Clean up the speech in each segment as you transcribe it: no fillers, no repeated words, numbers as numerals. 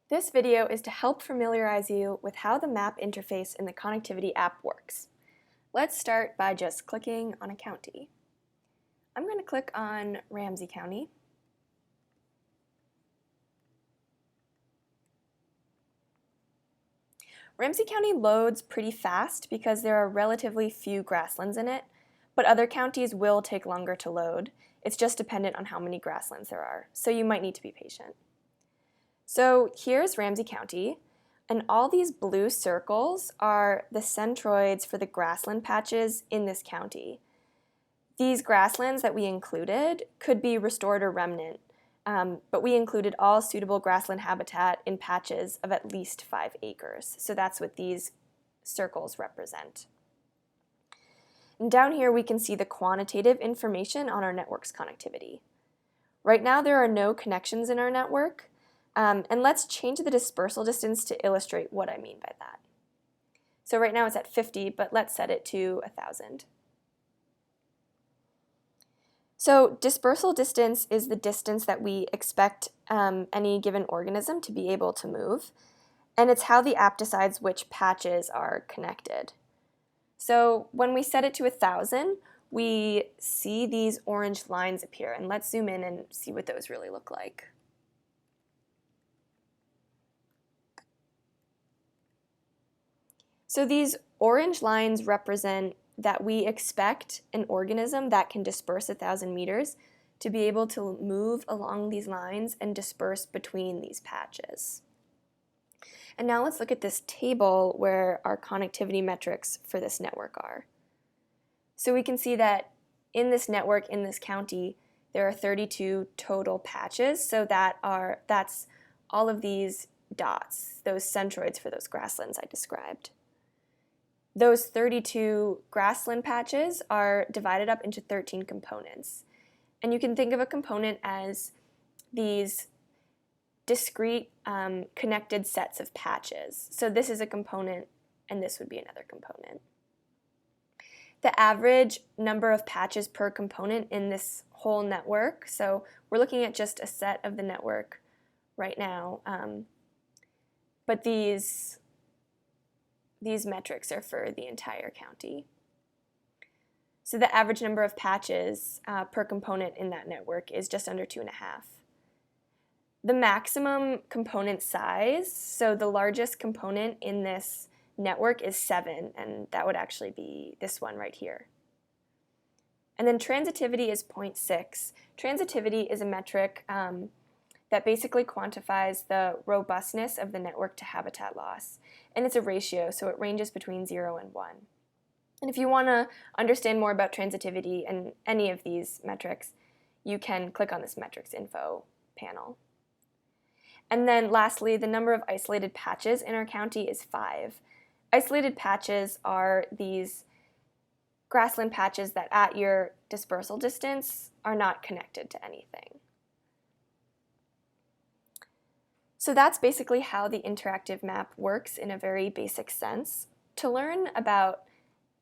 This video is to help familiarize you with how the map interface in the Connectivity app works. Let's start by just clicking on a county. I'm going to click on Ramsey County. Ramsey County loads pretty fast because there are relatively few grasslands in it, but other counties will take longer to load. It's just dependent on how many grasslands there are, so you might need to be patient. So here's Ramsey County, and all these blue circles are the centroids for the grassland patches in this county. These grasslands that we included could be restored or remnant, but we included all suitable grassland habitat in patches of at least 5 acres. So that's what these circles represent. And down here we can see the quantitative information on our network's connectivity. Right now there are no connections in our network, and let's change the dispersal distance to illustrate what I mean by that. So right now it's at 50, but let's set it to 1,000. So dispersal distance is the distance that we expect any given organism to be able to move, and it's how the app decides which patches are connected. So when we set it to 1,000, we see these orange lines appear, and let's zoom in and see what those really look like. So these orange lines represent that we expect an organism that can disperse 1,000 meters to be able to move along these lines and disperse between these patches. And now let's look at this table where our connectivity metrics for this network are. So we can see that in this network, in this county, there are 32 total patches. So that's all of these dots, those centroids for those grasslands I described. Those 32 grassland patches are divided up into 13 components. And you can think of a component as these discrete connected sets of patches. So this is a component, and this would be another component. The average number of patches per component in this whole network, so we're looking at just a set of the network right now, but these metrics are for the entire county. So the average number of patches per component in that network is just under 2.5. The maximum component size, so the largest component in this network is 7, and that would actually be this one right here. And then transitivity is 0.6. Transitivity is a metric that basically quantifies the robustness of the network to habitat loss. And it's a ratio, so it ranges between 0 and 1. And if you want to understand more about transitivity and any of these metrics, you can click on this metrics info panel. And then lastly, the number of isolated patches in our county is 5. Isolated patches are these grassland patches that at your dispersal distance are not connected to anything. So that's basically how the interactive map works in a very basic sense. To learn about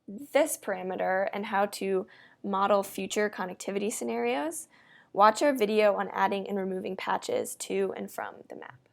this parameter and how to model future connectivity scenarios, watch our video on adding and removing patches to and from the map.